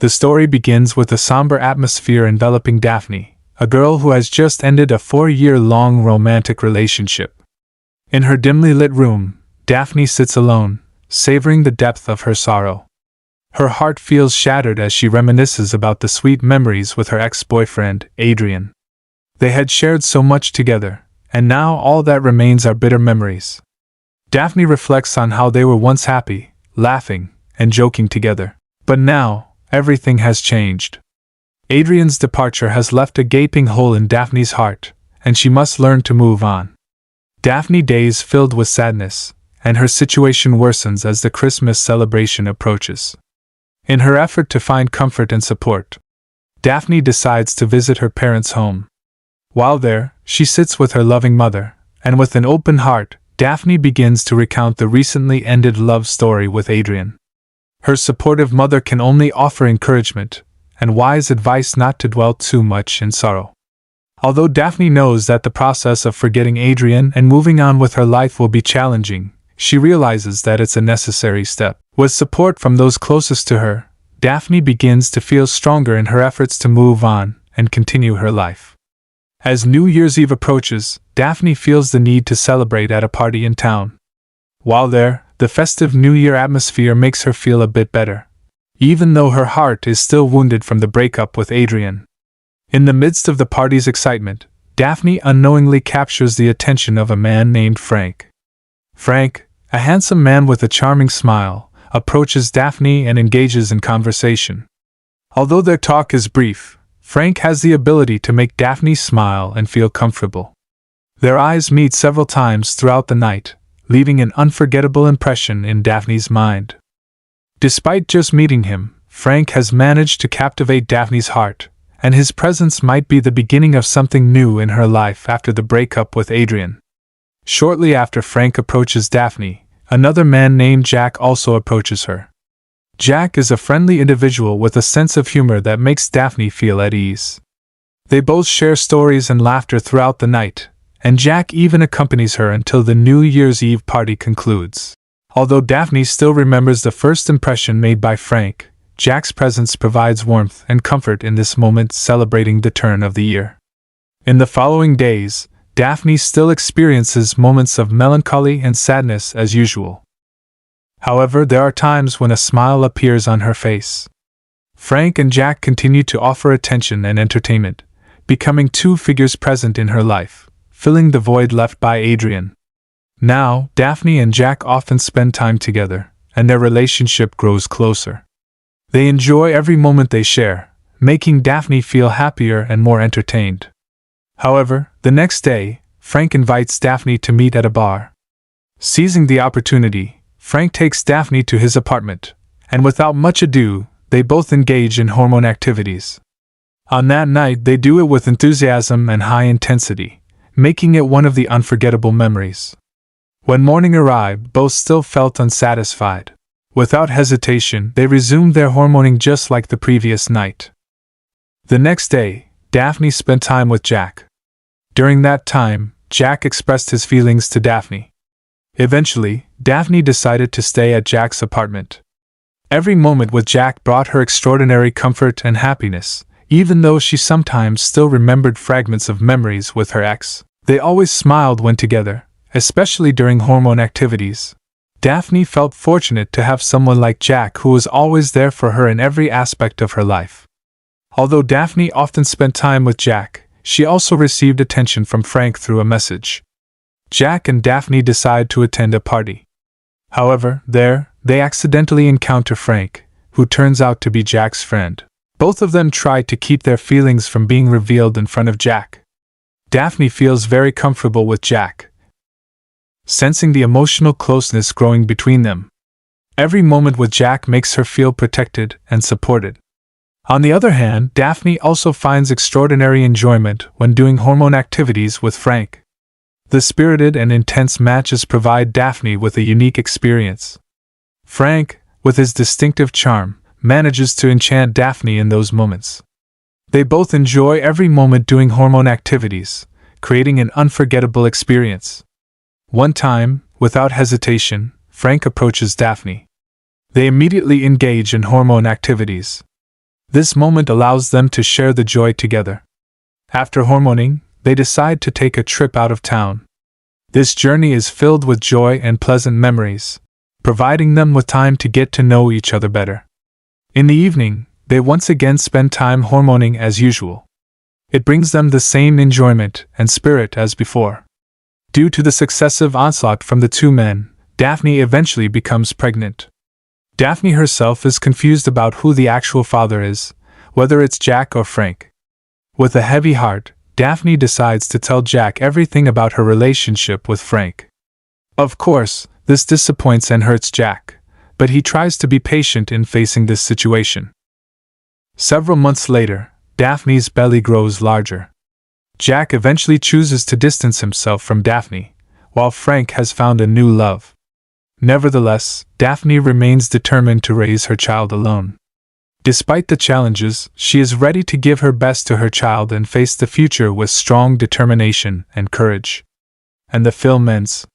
The story begins with a somber atmosphere enveloping Daphne, a girl who has just ended a 4-year-long romantic relationship. In her dimly lit room, Daphne sits alone, savoring the depth of her sorrow. Her heart feels shattered as she reminisces about the sweet memories with her ex-boyfriend, Adrian. They had shared so much together, and now all that remains are bitter memories. Daphne reflects on how they were once happy, laughing, and joking together. But now, everything has changed. Adrian's departure has left a gaping hole in Daphne's heart, and she must learn to move on. Daphne days filled with sadness, and her situation worsens as the Christmas celebration approaches. In her effort to find comfort and support, Daphne decides to visit her parents' home. While there, she sits with her loving mother, and with an open heart, Daphne begins to recount the recently ended love story with Adrian. Her supportive mother can only offer encouragement and wise advice not to dwell too much in sorrow. Although Daphne knows that the process of forgetting Adrian and moving on with her life will be challenging, she realizes that it's a necessary step. With support from those closest to her, Daphne begins to feel stronger in her efforts to move on and continue her life. As New Year's Eve approaches, Daphne feels the need to celebrate at a party in town. While there, the festive New Year atmosphere makes her feel a bit better, even though her heart is still wounded from the breakup with Adrian. In the midst of the party's excitement, Daphne unknowingly captures the attention of a man named Frank. Frank, a handsome man with a charming smile, approaches Daphne and engages in conversation. Although their talk is brief, Frank has the ability to make Daphne smile and feel comfortable. Their eyes meet several times throughout the night, leaving an unforgettable impression in Daphne's mind. Despite just meeting him, Frank has managed to captivate Daphne's heart, and his presence might be the beginning of something new in her life after the breakup with Adrian. Shortly after Frank approaches Daphne, another man named Jack also approaches her. Jack is a friendly individual with a sense of humor that makes Daphne feel at ease. They both share stories and laughter throughout the night, and Jack even accompanies her until the New Year's Eve party concludes. Although Daphne still remembers the first impression made by Frank, Jack's presence provides warmth and comfort in this moment celebrating the turn of the year. In the following days, Daphne still experiences moments of melancholy and sadness as usual. However, there are times when a smile appears on her face. Frank and Jack continue to offer attention and entertainment, becoming two figures present in her life, filling the void left by Adrian. Now, Daphne and Jack often spend time together, and their relationship grows closer. They enjoy every moment they share, making Daphne feel happier and more entertained. However, the next day, Frank invites Daphne to meet at a bar. Seizing the opportunity, Frank takes Daphne to his apartment, and without much ado, they both engage in hormone activities. On that night, they do it with enthusiasm and high intensity, making it one of the unforgettable memories. When morning arrived, both still felt unsatisfied. Without hesitation, they resumed their hormoning just like the previous night. The next day, Daphne spent time with Jack. During that time, Jack expressed his feelings to Daphne. Eventually, Daphne decided to stay at Jack's apartment. Every moment with Jack brought her extraordinary comfort and happiness, even though she sometimes still remembered fragments of memories with her ex. They always smiled when together, especially during hormone activities. Daphne felt fortunate to have someone like Jack who was always there for her in every aspect of her life. Although Daphne often spent time with Jack, she also received attention from Frank through a message. Jack and Daphne decide to attend a party. However, there, they accidentally encounter Frank, who turns out to be Jack's friend. Both of them try to keep their feelings from being revealed in front of Jack. Daphne feels very comfortable with Jack, sensing the emotional closeness growing between them. Every moment with Jack makes her feel protected and supported. On the other hand, Daphne also finds extraordinary enjoyment when doing hormone activities with Frank. The spirited and intense matches provide Daphne with a unique experience. Frank, with his distinctive charm, manages to enchant Daphne in those moments. They both enjoy every moment doing hormone activities, creating an unforgettable experience. One time, without hesitation, Frank approaches Daphne. They immediately engage in hormone activities. This moment allows them to share the joy together. After hormoning, they decide to take a trip out of town. This journey is filled with joy and pleasant memories, providing them with time to get to know each other better. In the evening, they once again spend time hormoning as usual. It brings them the same enjoyment and spirit as before. Due to the successive onslaught from the two men, Daphne eventually becomes pregnant. Daphne herself is confused about who the actual father is, whether it's Jack or Frank. With a heavy heart, Daphne decides to tell Jack everything about her relationship with Frank. Of course, this disappoints and hurts Jack, but he tries to be patient in facing this situation. Several months later, Daphne's belly grows larger. Jack eventually chooses to distance himself from Daphne, while Frank has found a new love. Nevertheless, Daphne remains determined to raise her child alone. Despite the challenges, she is ready to give her best to her child and face the future with strong determination and courage. And the film ends.